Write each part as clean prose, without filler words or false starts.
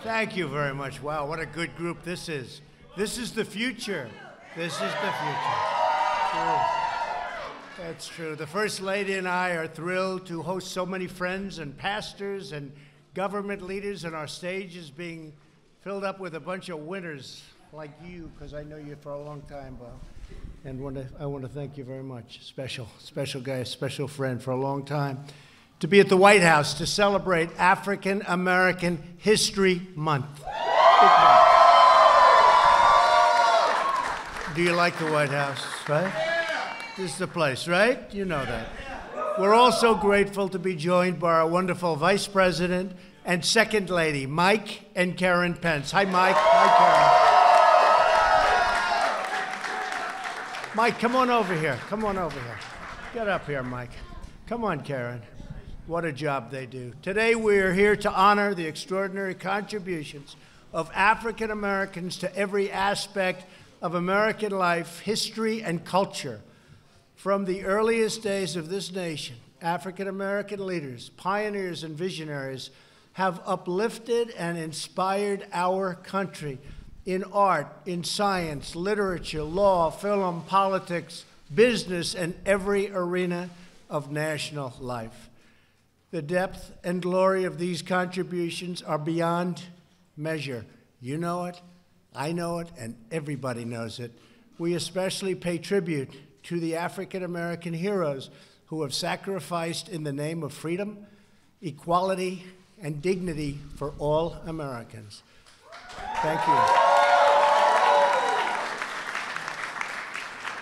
Thank you very much. Wow, what a good group this is. This is the future. This is the future. True. That's true. The First Lady and I are thrilled to host so many friends and pastors and government leaders, and our stage is being filled up with a bunch of winners like you, because I know you for a long time, Bob. And I want to thank you very much. Special guy, special friend for a long time. To be at the White House to celebrate African American History Month. Do you like the White House, right? This is the place, right? You know that. We're also grateful to be joined by our wonderful Vice President and Second Lady, Mike and Karen Pence. Hi, Mike. Hi, Karen. Mike, come on over here. Come on over here. Get up here, Mike. Come on, Karen. What a job they do. Today, we are here to honor the extraordinary contributions of African Americans to every aspect of American life, history, and culture. From the earliest days of this nation, African American leaders, pioneers, and visionaries have uplifted and inspired our country in art, in science, literature, law, film, politics, business, and every arena of national life. The depth and glory of these contributions are beyond measure. You know it, I know it, and everybody knows it. We especially pay tribute to the African American heroes who have sacrificed in the name of freedom, equality, and dignity for all Americans. Thank you.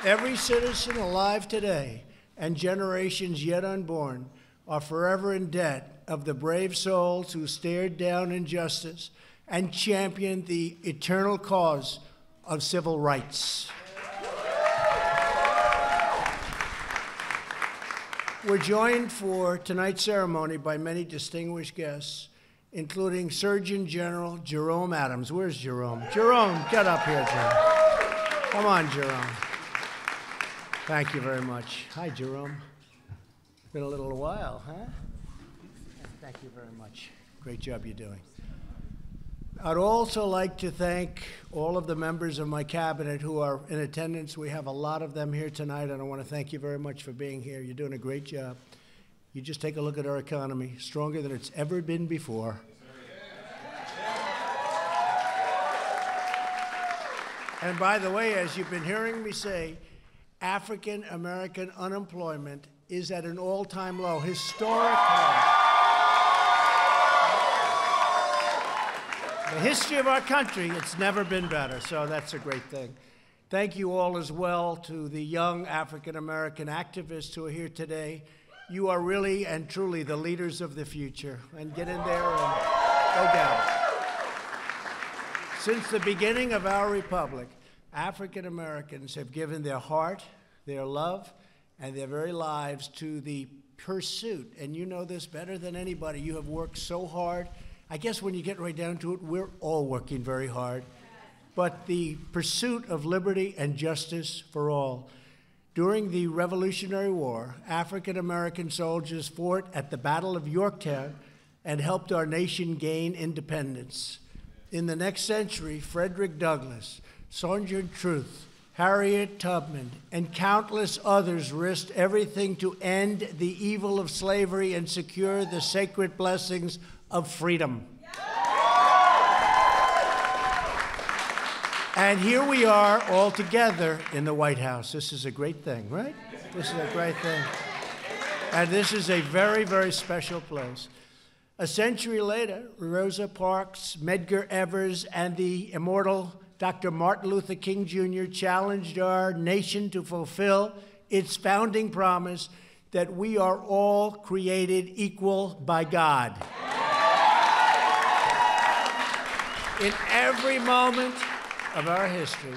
Every citizen alive today and generations yet unborn are forever in debt of the brave souls who stared down injustice and championed the eternal cause of civil rights. We're joined for tonight's ceremony by many distinguished guests, including Surgeon General Jerome Adams. Where's Jerome? Jerome, get up here, Jerome. Come on, Jerome. Thank you very much. Hi, Jerome. Been a little while, huh? Thank you very much. Great job you're doing. I'd also like to thank all of the members of my cabinet who are in attendance. We have a lot of them here tonight, and I want to thank you very much for being here. You're doing a great job. You just take a look at our economy, stronger than it's ever been before. And by the way, as you've been hearing me say, African American unemployment is at an all-time low, historic low. The history of our country, it's never been better, so that's a great thing. Thank you all as well to the young African American activists who are here today. You are really and truly the leaders of the future, and get in there and go get it. Since the beginning of our republic, African Americans have given their heart, their love, and their very lives to the pursuit. And you know this better than anybody. You have worked so hard. I guess when you get right down to it, we're all working very hard. But the pursuit of liberty and justice for all. During the Revolutionary War, African American soldiers fought at the Battle of Yorktown and helped our nation gain independence. In the next century, Frederick Douglass, Sojourner Truth, Harriet Tubman, and countless others risked everything to end the evil of slavery and secure the sacred blessings of freedom. And here we are all together in the White House. This is a great thing, right? This is a great thing. And this is a very, very special place. A century later, Rosa Parks, Medgar Evers, and the immortal Dr. Martin Luther King Jr. challenged our nation to fulfill its founding promise that we are all created equal by God. In every moment of our history,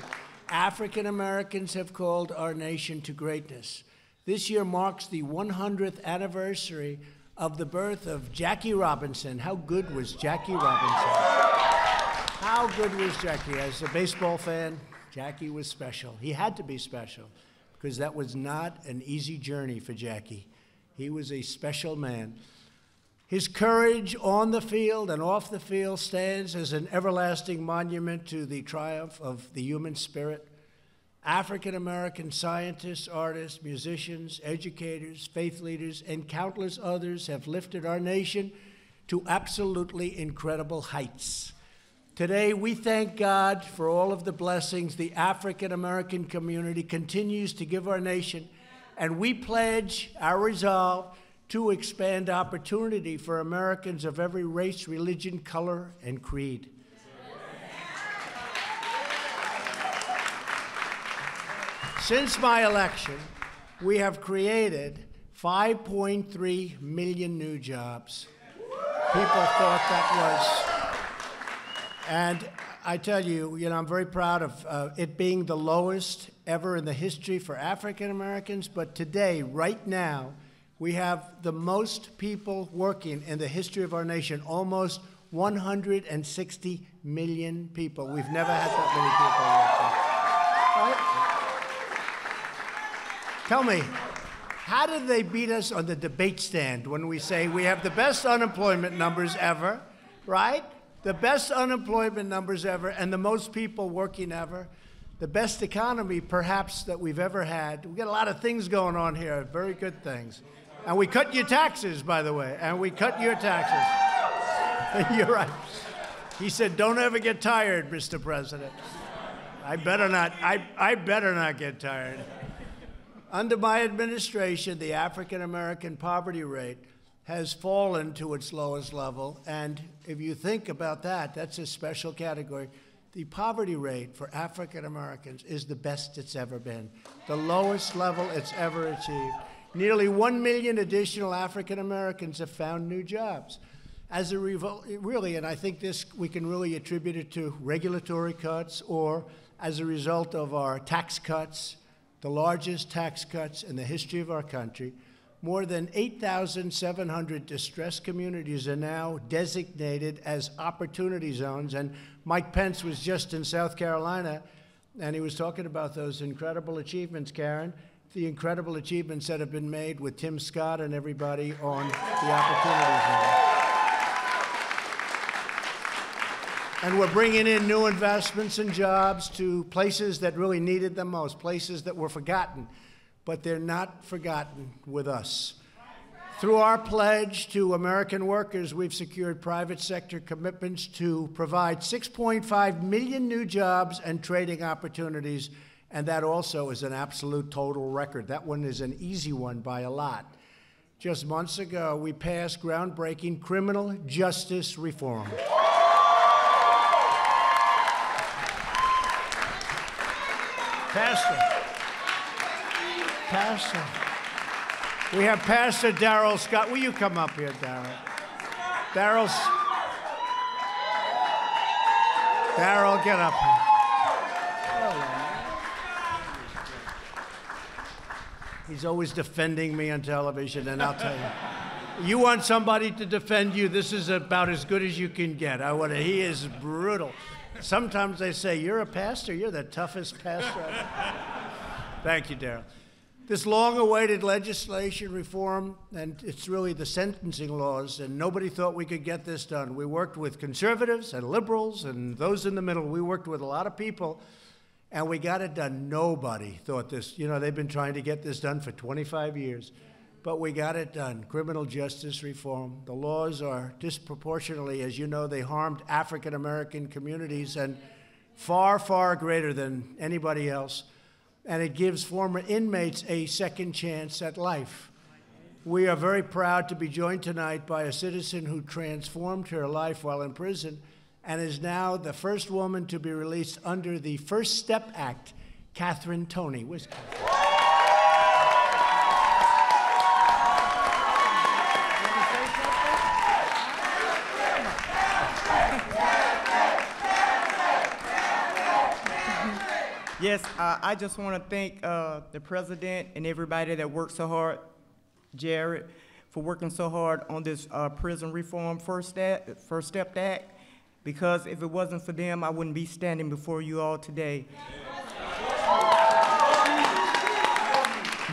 African Americans have called our nation to greatness. This year marks the 100th anniversary of the birth of Jackie Robinson. How good was Jackie Robinson? How good was Jackie? As a baseball fan, Jackie was special. He had to be special because that was not an easy journey for Jackie. He was a special man. His courage on the field and off the field stands as an everlasting monument to the triumph of the human spirit. African-American scientists, artists, musicians, educators, faith leaders, and countless others have lifted our nation to absolutely incredible heights. Today, we thank God for all of the blessings the African-American community continues to give our nation, and we pledge our resolve to expand opportunity for Americans of every race, religion, color, and creed. Since my election, we have created 5.3 million new jobs. People thought that was, and I tell you, I'm very proud of it being the lowest ever in the history for African Americans, but today, right now, we have the most people working in the history of our nation, almost 160 million people. We've never had that many people working. Right? Tell me, how did they beat us on the debate stand when we say we have the best unemployment numbers ever, right? The best unemployment numbers ever and the most people working ever. The best economy, perhaps, that we've ever had. We've got a lot of things going on here, very good things. And we cut your taxes, by the way, and we cut your taxes. You're right. He said, don't ever get tired, Mr. President. I better not get tired. Under my administration, the African-American poverty rate has fallen to its lowest level. And if you think about that, that's a special category. The poverty rate for African Americans is the best it's ever been, the lowest level it's ever achieved. Nearly 1 million additional African Americans have found new jobs. As a really, and I think this we can really attribute it to regulatory cuts or as a result of our tax cuts, the largest tax cuts in the history of our country. More than 8,700 distressed communities are now designated as opportunity zones. And Mike Pence was just in South Carolina, and he was talking about those incredible achievements, Karen, the incredible achievements that have been made with Tim Scott and everybody on the opportunity zone. And we're bringing in new investments and jobs to places that really needed them most, places that were forgotten. But they're not forgotten with us. Through our pledge to American workers, we've secured private sector commitments to provide 6.5 million new jobs and trading opportunities, and that also is an absolute total record. That one is an easy one by a lot. Just months ago, we passed groundbreaking criminal justice reform. Pastor. We have Pastor Darrell Scott. Will you come up here, Darrell? Darrell, get up here. He's always defending me on television, and I'll tell you, you want somebody to defend you, this is about as good as you can get. He is brutal. Sometimes they say, you're a pastor, you're the toughest pastor I've. Thank you, Darrell. This long-awaited legislation reform, and it's really the sentencing laws, and nobody thought we could get this done. We worked with conservatives and liberals and those in the middle. We worked with a lot of people, and we got it done. Nobody thought this. They've been trying to get this done for 25 years, but we got it done. Criminal justice reform. The laws are disproportionately, as you know, they harmed African-American communities and far, far greater than anybody else. And it gives former inmates a second chance at life. We are very proud to be joined tonight by a citizen who transformed her life while in prison and is now the first woman to be released under the First Step Act, Catherine Toney. Where's Catherine? Yes, I just want to thank the president and everybody that worked so hard, Jared, for working so hard on this prison reform First Step Act, because if it wasn't for them, I wouldn't be standing before you all today.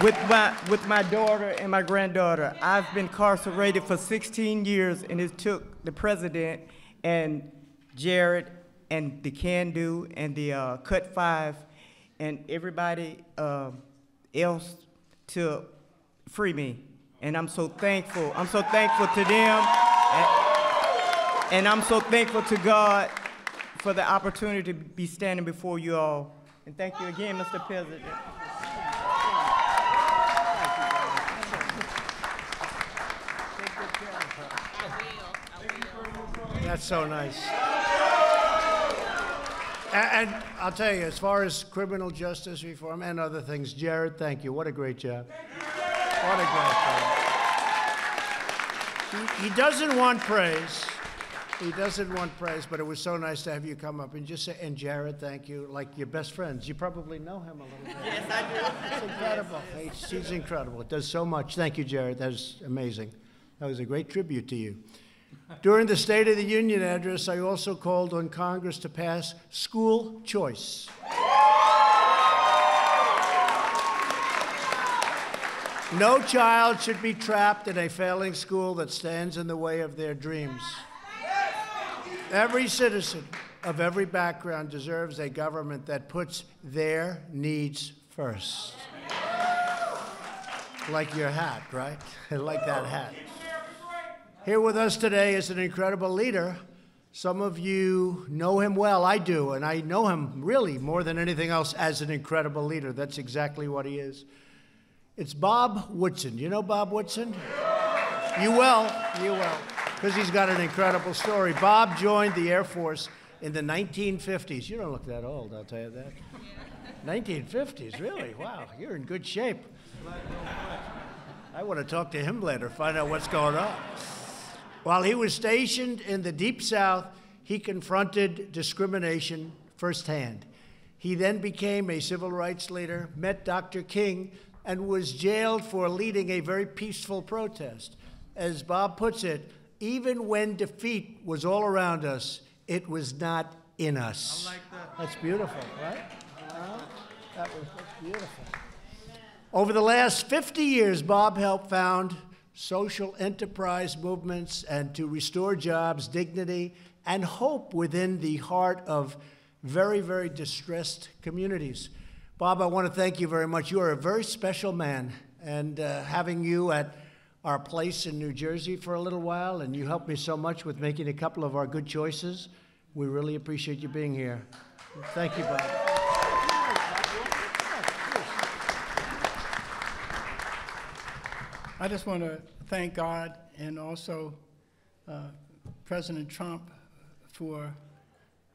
with my daughter and my granddaughter. I've been incarcerated for 16 years, and it took the president and Jared and the Can Do and the Cut 5 and everybody else to free me. And I'm so thankful. I'm so thankful to them. And I'm so thankful to God for the opportunity to be standing before you all. And thank you again, Mr. President. That's so nice. And I'll tell you, as far as criminal justice reform and other things, Jared, thank you. What a great job. What a great job. He doesn't want praise. He doesn't want praise, but it was so nice to have you come up and just say, and Jared, thank you, like your best friends. You probably know him a little bit. Yes, I do. It's incredible. He's incredible. It does so much. Thank you, Jared. That was amazing. That was a great tribute to you. During the State of the Union address, I also called on Congress to pass school choice. No child should be trapped in a failing school that stands in the way of their dreams. Every citizen of every background deserves a government that puts their needs first. Like your hat, right? Like that hat. Here with us today is an incredible leader. Some of you know him well. I do, and I know him really more than anything else as an incredible leader. That's exactly what he is. It's Bob Woodson. You know Bob Woodson? You will, because he's got an incredible story. Bob joined the Air Force in the 1950s. You don't look that old, I'll tell you that. 1950s, really? Wow, you're in good shape. I want to talk to him later, find out what's going on. While he was stationed in the Deep South, he confronted discrimination firsthand. He then became a civil rights leader, met Dr. King, and was jailed for leading a very peaceful protest. As Bob puts it, even when defeat was all around us, it was not in us. I like that. That's beautiful, right? That's beautiful. Over the last 50 years, Bob helped found social enterprise movements and to restore jobs, dignity, and hope within the heart of very, very distressed communities. Bob, I want to thank you very much. You are a very special man, and having you at our place in New Jersey for a little while, and you helped me so much with making a couple of our good choices. We really appreciate you being here. Thank you, Bob. I just want to thank God and also President Trump for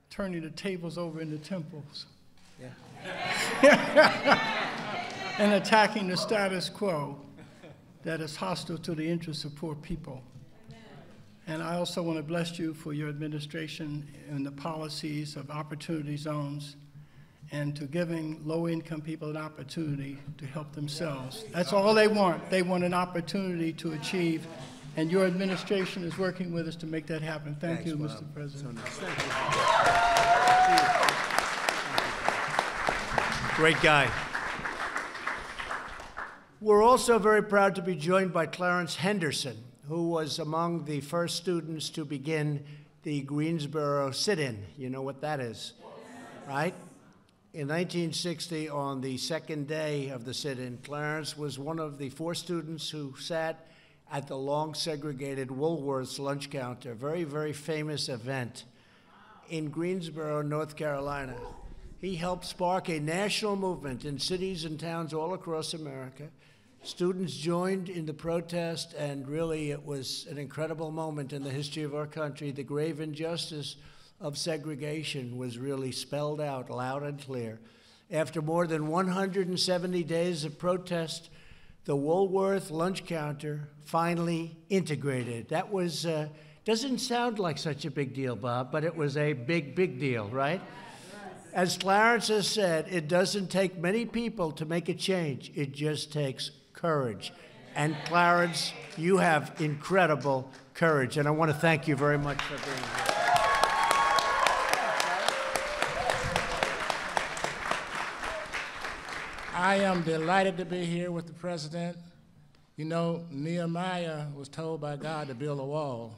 turning the tables over in the temples. And attacking the status quo that is hostile to the interests of poor people. And I also want to bless you for your administration and the policies of opportunity zones and to giving low-income people an opportunity to help themselves. That's all they want. They want an opportunity to achieve, and your administration is working with us to make that happen. Thank you, Mr. President. So nice. Thank you. Great guy. We're also very proud to be joined by Clarence Henderson, who was among the first students to begin the Greensboro sit-in. You know what that is, right? In 1960, on the second day of the sit-in, Clarence was one of the 4 students who sat at the long-segregated Woolworth's lunch counter, a very, very famous event in Greensboro, North Carolina. He helped spark a national movement in cities and towns all across America. Students joined in the protest, and really it was an incredible moment in the history of our country. The grave injustice of segregation was really spelled out loud and clear. After more than 170 days of protest, the Woolworth lunch counter finally integrated. That was, doesn't sound like such a big deal, Bob, but it was a big, big deal, right? As Clarence has said, it doesn't take many people to make a change. It just takes courage. And Clarence, you have incredible courage, and I want to thank you very much for being here. I am delighted to be here with the president. You know, Nehemiah was told by God to build a wall,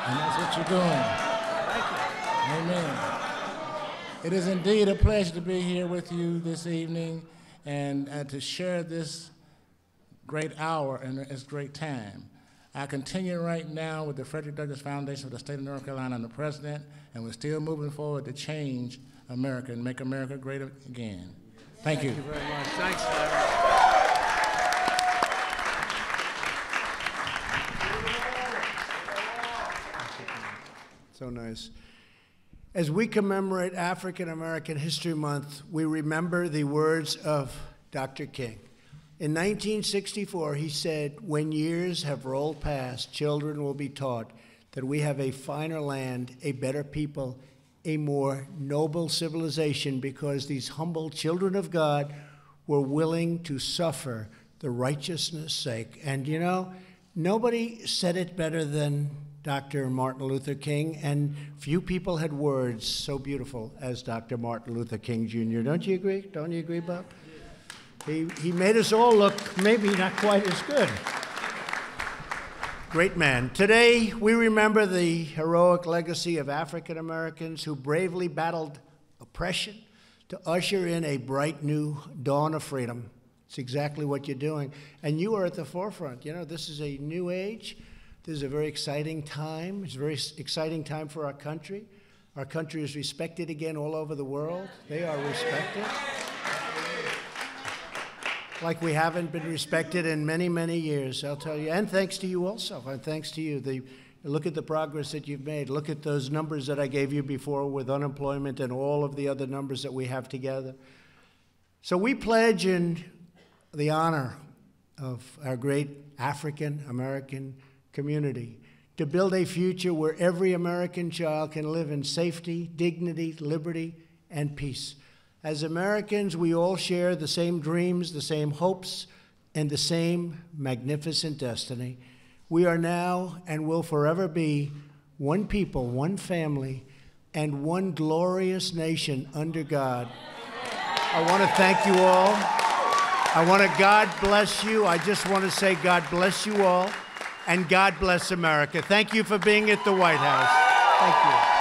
and that's what you're doing. Thank you. Amen. It is indeed a pleasure to be here with you this evening and to share this great hour and this great time. I continue right now with the Frederick Douglass Foundation for the State of North Carolina and the President, and we're still moving forward to change America and make America great again. Thank you. Thank you very much. Thanks, Larry. So nice. As we commemorate African American History Month, we remember the words of Dr. King. In 1964, he said, "When years have rolled past, children will be taught that we have a finer land, a better people, a more noble civilization, because these humble children of God were willing to suffer the righteousness' sake." And you know, nobody said it better than Dr. Martin Luther King, and few people had words so beautiful as Dr. Martin Luther King Jr. Don't you agree? Don't you agree, Bob? He made us all look maybe not quite as good. Great man. Today, we remember the heroic legacy of African Americans who bravely battled oppression to usher in a bright new dawn of freedom. It's exactly what you're doing. And you are at the forefront. You know, this is a new age. This is a very exciting time. It's a very exciting time for our country. Our country is respected again all over the world. They are respected like we haven't been respected in many, many years, I'll tell you. And thanks to you also, and thanks to you. Look at the progress that you've made. Look at those numbers that I gave you before with unemployment and all of the other numbers that we have together. So we pledge in the honor of our great African American community to build a future where every American child can live in safety, dignity, liberty, and peace. As Americans, we all share the same dreams, the same hopes, and the same magnificent destiny. We are now and will forever be one people, one family, and one glorious nation under God. I want to thank you all. I want to God bless you. I just want to say God bless you all, and God bless America. Thank you for being at the White House. Thank you.